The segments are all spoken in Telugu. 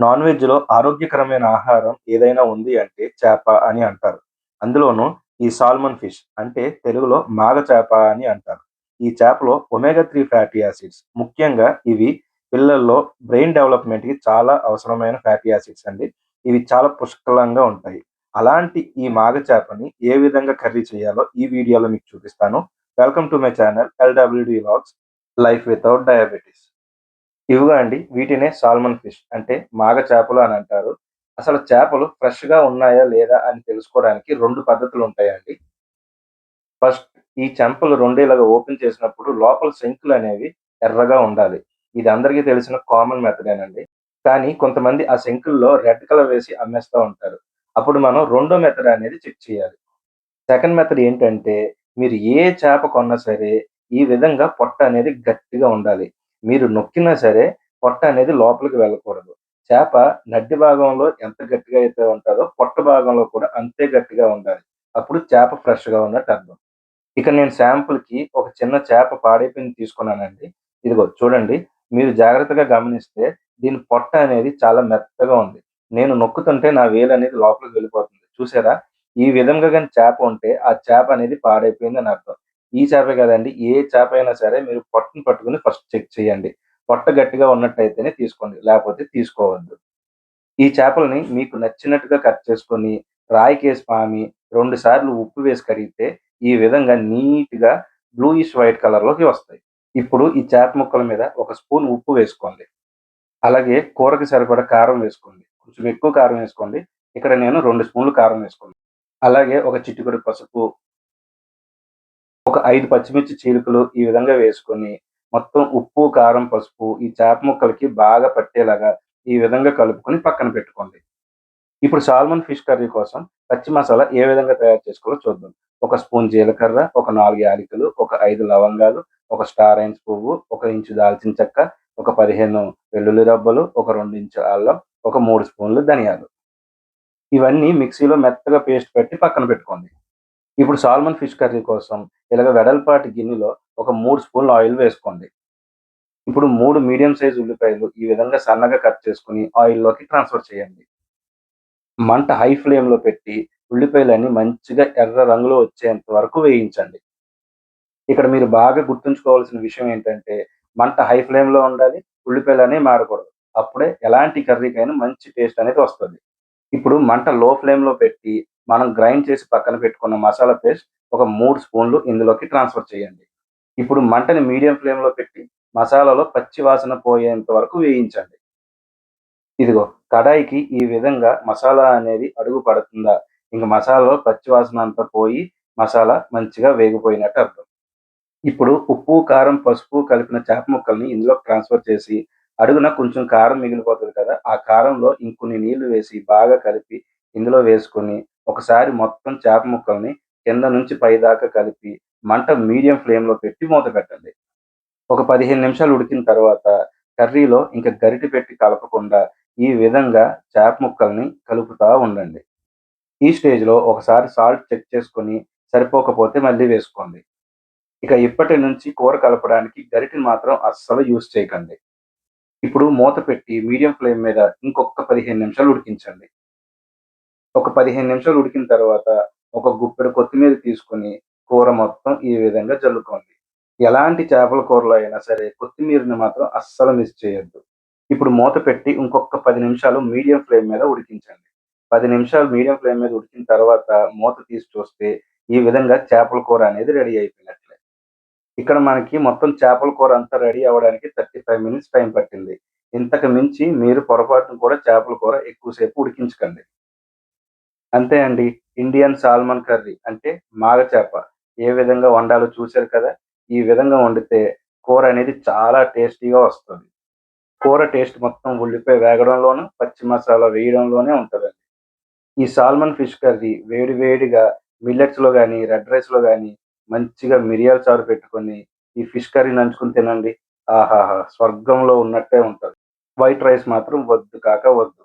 నాన్ వెజ్‌లో ఆరోగ్యకరమైన ఆహారం ఏదైనా ఉంది అంటే చేప అని అంటారు. అందులోనూ ఈ సాల్మన్ ఫిష్ అంటే తెలుగులో మాగ చేప అని అంటారు. ఈ చేపలో ఒమేగా 3 ఫ్యాటీ యాసిడ్స్ ముఖ్యంగా ఇవి పిల్లల్లో బ్రెయిన్ డెవలప్‌మెంట్‌కి చాలా అవసరమైన ఫ్యాటీ యాసిడ్స్ అండి. ఇవి చాలా పుష్కలంగా ఉంటాయి. అలాంటి ఈ మాగ చేపని ఏ విధంగా కర్రీ చేయాలో ఈ వీడియోలో మీకు చూపిస్తాను. Welcome to my channel LWD vlogs life without diabetes. ఇవిగో అండి. వీటినే సాల్మన్ ఫిష్ అంటే మాగ చేపలు అని అంటారు. అసలు చేపలు ఫ్రెష్‌గా ఉన్నాయా? లేదా? అని తెలుసుకోవడానికి 2 పద్ధతులుంటాయండి. ఫస్ట్ ఈ చెంపలు 2 ఇలాగ ఓపెన్ చేసినప్పుడు లోపల శంకులనేవి ఎర్రగా ఉండాలి. ఇది అందరికీ తెలిసిన కామన్ మెథడేనండి. కానీ కొంతమంది ఆ శంకుల్లో రెడ్ కలర్ వేసి అమ్మేస్తా ఉంటారు. అప్పుడు మనం రెండో మెథడ్ అనేది చెక్ చేయాలి. సెకండ్ మెథడ్ ఏంటంటే, మీరు ఏ చేప కొన్నా సరే, ఈ విధంగా పొట్ట అనేది గట్టిగా ఉండాలి. మీరు నొక్కినా సరే, పొట్ట అనేది లోపలికి వెళ్ళకూడదు. చేప నడ్డి భాగంలో ఎంత గట్టిగా అయితే ఉంటదో, పొట్ట భాగంలో కూడా అంతే గట్టిగా ఉండాలి. అప్పుడు చేప ఫ్రెష్‌గా ఉన్నట్టు అర్థం. ఇక నేను శాంపుల్‌కి ఒక చిన్న చేప పాడైపోయింది తీసుకున్నానండి. ఇదిగో చూడండి. మీరు జాగ్రత్తగా గమనిస్తే దీని పొట్ట అనేది చాలా మెత్తగా ఉంది. నేను నొక్కుతుంటే నా వేలనేది లోపలికి వెళ్ళిపోతుంది. చూసారా? ఈ విధంగా గాని చేప ఉంటే ఆ చేప అనేది పాడైపోయిందని అర్థం. ఈ చేపే కాదండి. ఏ చేప అయినా సరే మీరు పొట్టను పట్టుకొని ఫస్ట్ చెక్ చేయండి. పొట్ట గట్టిగా ఉన్నట్టయితేనే తీసుకోండి. లేకపోతే తీసుకోవద్దు. ఈ చేపలని మీకు నచ్చినట్టుగా కట్ చేసుకొని, రాయికేసి పామి 2 సార్లు ఉప్పు వేసి కడిగితే, ఈ విధంగా నీట్‌గా బ్లూయిష్ వైట్ కలర్‌లోకి వస్తాయి. ఇప్పుడు ఈ చేప ముక్కల మీద ఒక స్పూన్ ఉప్పు వేసుకోండి. అలాగే కూరకి సరిపడా కారం వేసుకోండి. కొంచెం ఎక్కువ కారం వేసుకోండి. ఇక్కడ నేను 2 స్పూన్లు కారం వేసుకున్నాను. అలాగే ఒక చిటికెడు పసుపు, ఒక 5 పచ్చిమిర్చి చీలికలు ఈ విధంగా వేసుకొని, మొత్తం ఉప్పు, కారం, పసుపు ఈ చేప ముక్కలకి బాగా పట్టేలాగా ఈ విధంగా కలుపుకొని పక్కన పెట్టుకోండి. ఇప్పుడు సాల్మన్ ఫిష్ కర్రీ కోసం పచ్చి మసాలా ఏ విధంగా తయారు చేసుకోవాలో చూద్దాం. ఒక స్పూన్ జీలకర్ర, ఒక 4 యాలకులు, ఒక 5 లవంగాలు, ఒక స్టార్ ఐన్స్ పువ్వు, ఒక ఇంచు దాల్చిన చెక్క, ఒక 15 వెల్లుల్లి రబ్బలు, ఒక 2 ఇంచు అల్లం, ఒక 3 స్పూన్లు ధనియాలు. ఇవన్నీ మిక్సీలో మెత్తగా పేస్ట్ పెట్టి పక్కన పెట్టుకోండి. ఇప్పుడు సాల్మన్ ఫిష్ కర్రీ కోసం ఇలాగ వెడల్పాటి గిన్నెలో ఒక 3 స్పూన్ల ఆయిల్ వేసుకోండి. ఇప్పుడు 3 మీడియం సైజ్ ఉల్లిపాయలు ఈ విధంగా సన్నగా కట్ చేసుకొని ఆయిల్‌లోకి ట్రాన్స్‌ఫర్ చేయండి. మంట హై ఫ్లేమ్‌లో పెట్టి ఉల్లిపాయలన్నీ మంచిగా ఎర్ర రంగులో వచ్చేంత వరకు వేయించండి. ఇక్కడ మీరు బాగా గుర్తుంచుకోవాల్సిన విషయం ఏంటంటే, మంట హై ఫ్లేమ్‌లో ఉండాలి. ఉల్లిపాయలనేవి మాడకూడదు. అప్పుడే ఎలాంటి కర్రీకైనా మంచి టేస్ట్ అనేది వస్తది. ఇప్పుడు మంట లో ఫ్లేమ్‌లో పెట్టి, మనం గ్రైండ్ చేసి పక్కన పెట్టుకున్న మసాలా పేస్ట్ ఒక 3 స్పూన్లు ఇందులోకి ట్రాన్స్‌ఫర్ చేయండి. ఇప్పుడు మంటని మీడియం ఫ్లేమ్‌లో పెట్టి, మసాలాలో పచ్చి వాసన పోయేంత వరకు వేయించండి. ఇదిగో కడాయికి ఈ విధంగా మసాలా అనేది అడుగు పడుతుందా, ఇంక మసాలాలో పచ్చి వాసన అంతా పోయి, మసాలా మంచిగా వేగిపోయినట్టు అర్థం. ఇప్పుడు ఉప్పు, కారం, పసుపు కలిపిన చేప ముక్కల్ని ఇందులోకి ట్రాన్స్‌ఫర్ చేసి, అడుగున కొంచెం కారం మిగిలిపోతది కదా! ఆ కారంలో ఇంకొన్ని నీళ్లు వేసి బాగా కలిపి ఇందులో వేసుకొని, ఒకసారి మొత్తం చేప ముక్కల్ని కింద నుంచి పైదాకా కలిపి, మంట మీడియం ఫ్లేమ్‌లో పెట్టి మూత పెట్టండి. ఒక 15 నిమిషాలు ఉడికిన తర్వాత కర్రీలో ఇంక గరిటె పెట్టి కలపకుండా ఈ విధంగా చేప ముక్కల్ని కలుపుతా ఉండండి. ఈ స్టేజ్‌లో ఒకసారి సాల్ట్ చెక్ చేసుకొని సరిపోకపోతే మళ్ళీ వేసుకోండి. ఇక ఇప్పటి నుంచి కూర కలపడానికి గరిటెని మాత్రం అస్సలు యూజ్ చేయకండి. ఇప్పుడు మూత పెట్టి మీడియం ఫ్లేమ్ మీద ఇంకొక 15 నిమిషాలు ఉడికించండి. ఒక 15 నిమిషాలు ఉడికిన తర్వాత ఒక గుప్పెడు కొత్తిమీర తీసుకొని కూర మొత్తం ఈ విధంగా జల్లుకోండి. ఎలాంటి చేపల కూరలో అయినా సరే కొత్తిమీరని మాత్రం అస్సలు మిస్ చేయొద్దు. ఇప్పుడు మూత పెట్టి ఇంకొక 10 నిమిషాలు మీడియం ఫ్లేమ్ మీద ఉడికించండి. 10 నిమిషాలు మీడియం ఫ్లేమ్ మీద ఉడికిన తర్వాత మూత తీసి చూస్తే ఈ విధంగా చేపల కూర అనేది రెడీ అయిపోయినట్లే. ఇక్కడ మనకి మొత్తం చేపల కూర అంతా రెడీ అవ్వడానికి 35 మినిట్స్ టైం పట్టింది. ఇంతకు మించి మీరు పొరపాటున కూడా చేపల కూర ఎక్కువ సేపు ఉడికించకండి. అంతే అండి. ఇండియన్ సాల్మన్ కర్రీ అంటే మాగ చేప ఏ విధంగా వండాలో చూసారు కదా! ఈ విధంగా వండితే కూర అనేది చాలా టేస్టీగా వస్తది. కూర టేస్ట్ మొత్తం ఉల్లిపాయ వేగడంలోను, పచ్చి మసాలా వేయడంలోనే ఉంటదండి. ఈ సాల్మన్ ఫిష్ కర్రీ వేడి వేడిగా మిల్లెట్స్‌లో గాని, రెడ్ రైస్‌లో గాని మంచిగా మిరియాల చారు పెట్టుకొని, ఈ ఫిష్ కర్రీ నంచుకొని తినండి. ఆహాహా! స్వర్గంలో ఉన్నట్టే ఉంటది. వైట్ రైస్ మాత్రం వద్దు కాక వద్దు.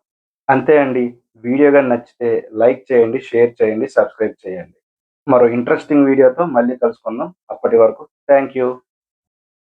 అంతే అండి. వీడియో గాని నచ్చితే లైక్ చేయండి, షేర్ చేయండి, సబ్స్క్రైబ్ చేయండి. మరో ఇంట్రెస్టింగ్ వీడియోతో మళ్ళీ కలుసుకుందాం. అప్పటి వరకు థాంక్ యూ.